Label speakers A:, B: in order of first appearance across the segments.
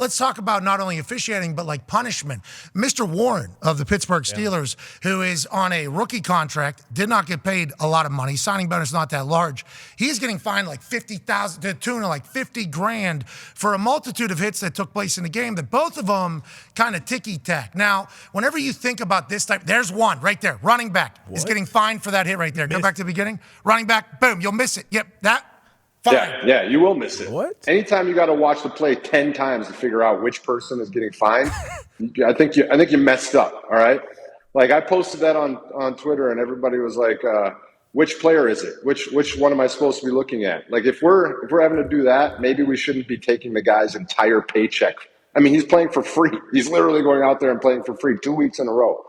A: let's talk about not only officiating, but like punishment. Mr. Warren of the Pittsburgh Steelers, who is on a rookie contract, did not get paid a lot of money. Signing bonus not that large. He's getting fined like $50,000 to the tune of like $50,000 for a multitude of hits that took place in the game that both of them kind of ticky-tack. Now, whenever you think about this type, there's one right there. Running back is getting fined for that hit right there. Go back to the beginning. Running back, boom, you'll miss it. Yep, that. Fine.
B: Yeah, you will miss it.
C: What?
B: Anytime you got to watch the play 10 times to figure out which person is getting fined, I think you messed up. All right. Like I posted that on Twitter, and everybody was like, "Which player is it? Which one am I supposed to be looking at?" Like if we're having to do that, maybe we shouldn't be taking the guy's entire paycheck. I mean, he's playing for free. He's literally going out there and playing for free 2 weeks in a row.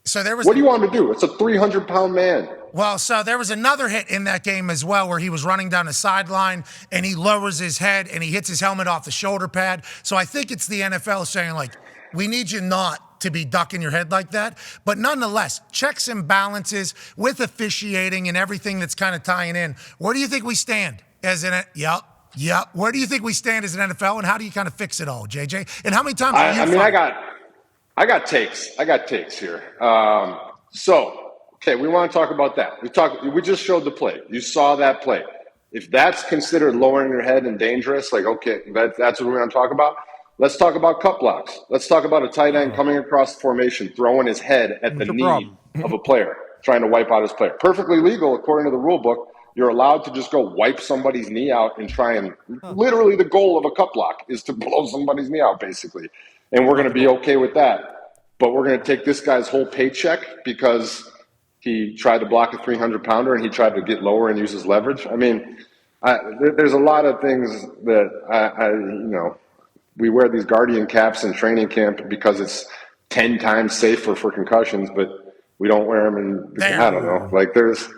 A: So there was.
B: What do you want him to do? It's a 300-pound man.
A: Well, so there was another hit in that game as well where he was running down the sideline and he lowers his head and he hits his helmet off the shoulder pad. So I think it's the NFL saying, like, we need you not to be ducking your head like that. But nonetheless, checks and balances with officiating and everything that's kind of tying in. Where do you think we stand as an Yep. Where do you think we stand as an NFL, and how do you kind of fix it all, JJ? And how many times have you
B: I got takes here. Okay, we want to talk about that. We just showed the play. You saw that play. If that's considered lowering your head and dangerous, like, okay, that's what we're going to talk about. Let's talk about cut blocks. Let's talk about a tight end coming across the formation, throwing his head at the knee of a player, trying to wipe out his player. Perfectly legal according to the rule book. You're allowed to just go wipe somebody's knee out and try and literally the goal of a cut block is to blow somebody's knee out, basically. And we're going to be okay with that. But we're going to take this guy's whole paycheck because he tried to block a 300-pounder and he tried to get lower and use his leverage. I mean, there's a lot of things that we wear these Guardian caps in training camp because it's 10 times safer for concussions, but we don't wear them in, I don't know. Like there's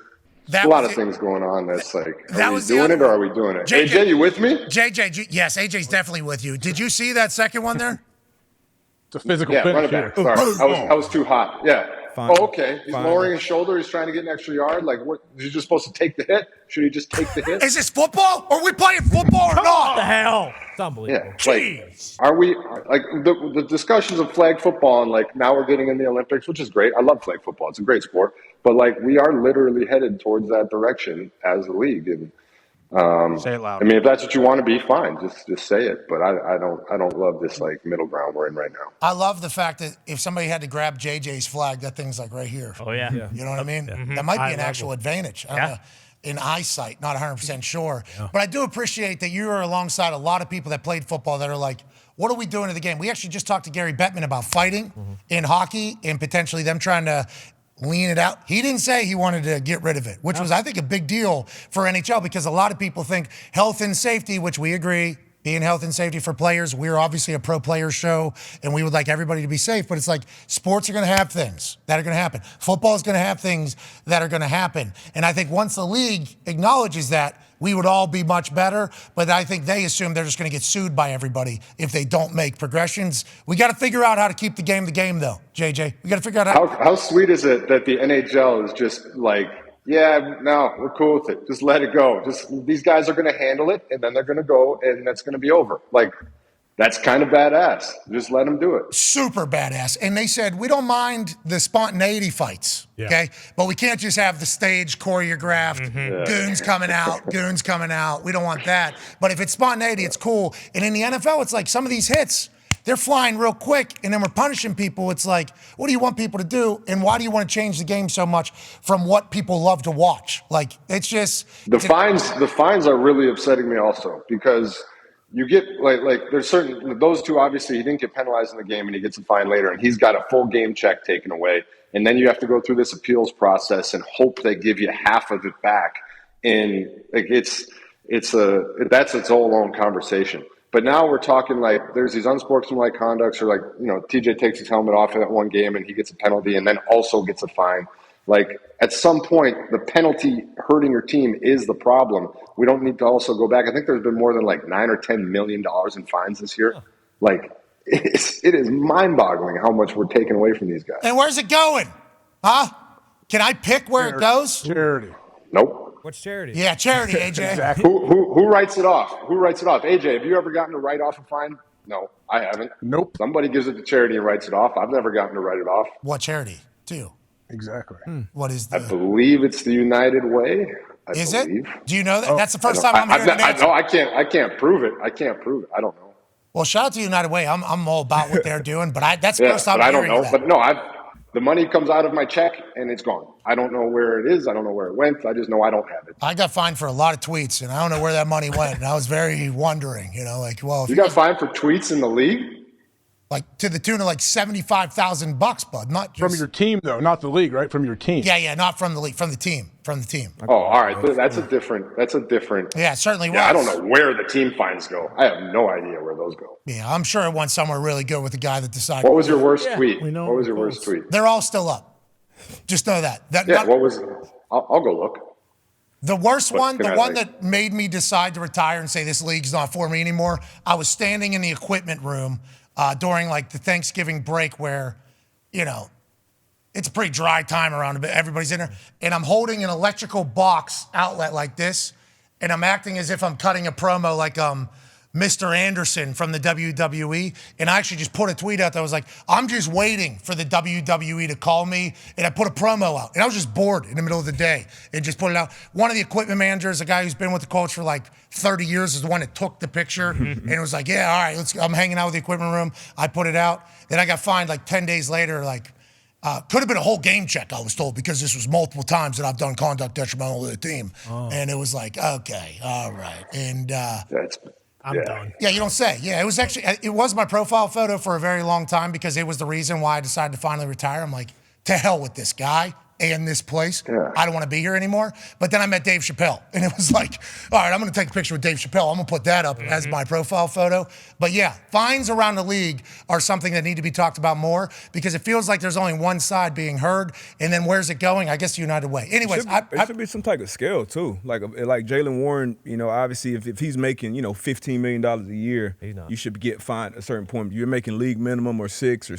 B: a lot of things going on that's like, are we doing it or are we doing it? AJ, you with me?
A: JJ, yes, AJ's definitely with you. Did you see that second one there?
C: It's a physical
B: run
C: finish
B: it back.
C: here.
B: Sorry, I was too hot. Yeah.
C: Fine.
B: Oh, okay. He's lowering his shoulder. He's trying to get an extra yard. Like, what? Is he just supposed to take the hit? Should he just take the hit?
A: Is this football? Are we playing football or not?
C: What the hell? It's unbelievable.
B: Yeah. Like, are we like the discussions of flag football and like now we're getting in the Olympics, which is great. I love flag football. It's a great sport. But like we are literally headed towards that direction as a league. And
C: say it loud.
B: I mean, if that's what you want to be, fine. Just say it. But I don't love this like middle ground we're in right now.
A: I love the fact that if somebody had to grab JJ's flag, that thing's like right here.
D: Oh yeah.
A: You know what I mean? Yeah. That might be an actual advantage. I don't know. In eyesight, not 100% sure. Yeah. But I do appreciate that you are alongside a lot of people that played football that are like, what are we doing to the game? We actually just talked to Gary Bettman about fighting in hockey and potentially them trying to lean it out. He didn't say he wanted to get rid of it, which was, I think, a big deal for NHL because a lot of people think health and safety, which we agree, being health and safety for players. We're obviously a pro player show, and we would like everybody to be safe, but it's like sports are going to have things that are going to happen. Football is going to have things that are going to happen. And I think once the league acknowledges that, we would all be much better, but I think they assume they're just going to get sued by everybody if they don't make progressions. We got to figure out how to keep the game, though, JJ. We got to figure out
B: how sweet is it that the NHL is just like, yeah, no, we're cool with it. Just let it go. Just these guys are going to handle it, and then they're going to go, and that's going to be over. Like, that's kind of badass. Just let them do it.
A: Super badass. And they said, we don't mind the spontaneity fights, okay? But we can't just have the stage choreographed, goons coming out. We don't want that. But if it's spontaneity, it's cool. And in the NFL, it's like some of these hits, they're flying real quick, and then we're punishing people. It's like, what do you want people to do, and why do you want to change the game so much from what people love to watch? Like, it's just...
B: The fines are really upsetting me also because... You get like there's certain those two obviously he didn't get penalized in the game and he gets a fine later and he's got a full game check taken away and then you have to go through this appeals process and hope they give you half of it back and like that's its whole own conversation. But now we're talking like there's these unsportsmanlike conducts or like TJ takes his helmet off in that one game and he gets a penalty and then also gets a fine. Like at some point, the penalty hurting your team is the problem. We don't need to also go back. I think there's been more than like $9 or $10 million in fines this year. Like it is mind-boggling how much we're taking away from these guys.
A: And where's it going? Huh? Can I pick where it goes?
C: Charity.
B: Nope.
D: What's charity?
A: Yeah, charity, AJ.
C: Exactly.
B: Who writes it off? AJ, have you ever gotten to write off a fine? No, I haven't.
C: Nope.
B: Somebody gives it to charity and writes it off. I've never gotten to write it off.
A: What charity? Do.
C: Exactly.
A: What is
B: I
A: the?
B: believe it's the United Way.
A: Is
B: believe.
A: it? Do you know that? That's the first time I'm hearing it.
B: No, I can't prove it. I can't prove it. I don't know.
A: Well, shout out to United Way. I'm all about what they're doing, but that's the first time I'm hearing that.
B: But no, the money comes out of my check and it's gone. I don't know where it is. I don't know where it went. I just know I don't have it.
A: I got fined for a lot of tweets, and I don't know where that money went. And I was very wondering, like, well, if
B: you got fined for tweets in the league?
A: Like to the tune of like $75,000, bud. Not just,
C: from your team though, not the league, right? From your team.
A: Yeah, not from the league, from the team.
B: Oh, all right. That's a different.
A: Yeah, it certainly was.
B: Yeah, I don't know where the team fines go. I have no idea where those go.
A: Yeah, I'm sure it went somewhere really good with the guy that decided.
B: What was your worst tweet?
C: We know
B: what was your worst tweet?
A: They're all still up. Just know that.
B: What was? I'll go look.
A: The worst one, the one that made me decide to retire and say this league's not for me anymore. I was standing in the equipment room during like the Thanksgiving break where, it's a pretty dry time around, but everybody's in there. And I'm holding an electrical box outlet like this, and I'm acting as if I'm cutting a promo like Mr. Anderson from the WWE. And I actually just put a tweet out that was like, I'm just waiting for the WWE to call me. And I put a promo out. And I was just bored in the middle of the day and just put it out. One of the equipment managers, a guy who's been with the coach for like 30 years, is the one that took the picture. And it was like, yeah, all right, I'm hanging out with the equipment room. I put it out. Then I got fined like 10 days later, could have been a whole game check, I was told, because this was multiple times that I've done conduct detrimental to the team. Oh. And it was like, okay, all right. And
C: I'm done.
A: Yeah, you don't say. Yeah, it was my profile photo for a very long time because it was the reason why I decided to finally retire. I'm like, to hell with this guy and this place. Yeah. I don't want to be here anymore. But then I met Dave Chappelle, and it was like, all right, I'm going to take a picture with Dave Chappelle. I'm going to put that up as my profile photo. But yeah, fines around the league are something that need to be talked about more because it feels like there's only one side being heard, and then where's it going? I guess the United Way. Anyways,
D: it should be some type of scale too. Like Jaylen Warren, obviously if he's making $15 million a year, you should get fined at a certain point. You're making league minimum or $600,000 or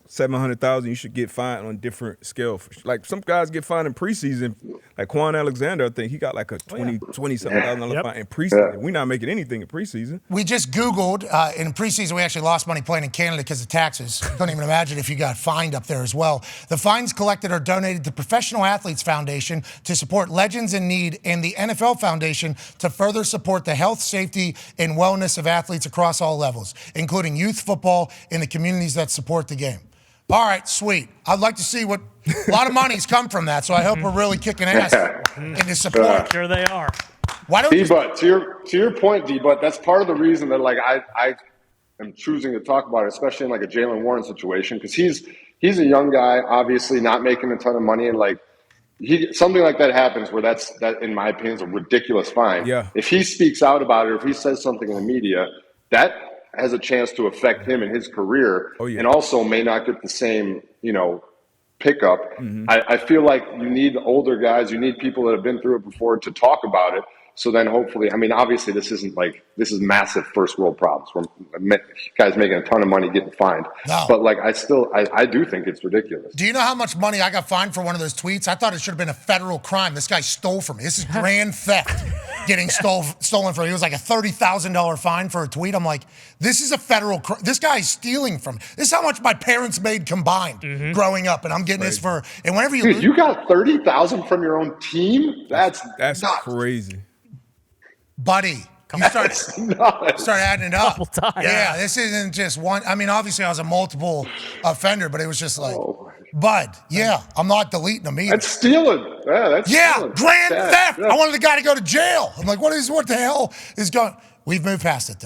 D: $700,000, you should get fined on different scale. Like some guys get fined in preseason. Like Quan Alexander, I think he got like a $20,000 fine in preseason. We're not making anything in preseason.
A: We just Googled in preseason. We actually lost money playing in Canada because of taxes. Couldn't even imagine if you got fined up there as well. The fines collected are donated to Professional Athletes Foundation to support legends in need and the NFL Foundation to further support the health, safety, and wellness of athletes across all levels, including youth football and the communities that support the game. All right, sweet. I'd like to see what a lot of money's come from that, so I hope we're really kicking ass in this support.
C: Sure they are.
A: Why don't
B: D-Butt, to your point, D-Butt, that's part of the reason that I am choosing to talk about it, especially in like a Jaylen Warren situation, because he's a young guy, obviously not making a ton of money, and something like that happens where that in my opinion is a ridiculous fine.
D: Yeah.
B: If he speaks out about it, if he says something in the media, that has a chance to affect him and his career, and also may not get the same, pickup. Mm-hmm. I feel like you need older guys, you need people that have been through it before to talk about it. So then hopefully, obviously this is massive first world problems where guys making a ton of money getting fined. No. But I do think it's ridiculous.
A: Do you know how much money I got fined for one of those tweets? I thought it should have been a federal crime. This guy stole from me. This is grand theft getting stolen from me. It was like a $30,000 fine for a tweet. I'm like, this is a federal crime. This guy's stealing from me. This is how much my parents made combined growing up, and I'm getting this for, and whenever you
B: you got $30,000 from your own team? That's nuts.
D: Crazy.
A: Buddy, you start adding it up.
C: Couple times.
A: Yeah, this isn't just one. Obviously I was a multiple offender, but it was just like, bud, I'm not deleting them either.
B: That's stealing. Yeah, stealing.
A: Grand theft. Yeah. I wanted the guy to go to jail. I'm like, what the hell is going? We've moved past it though.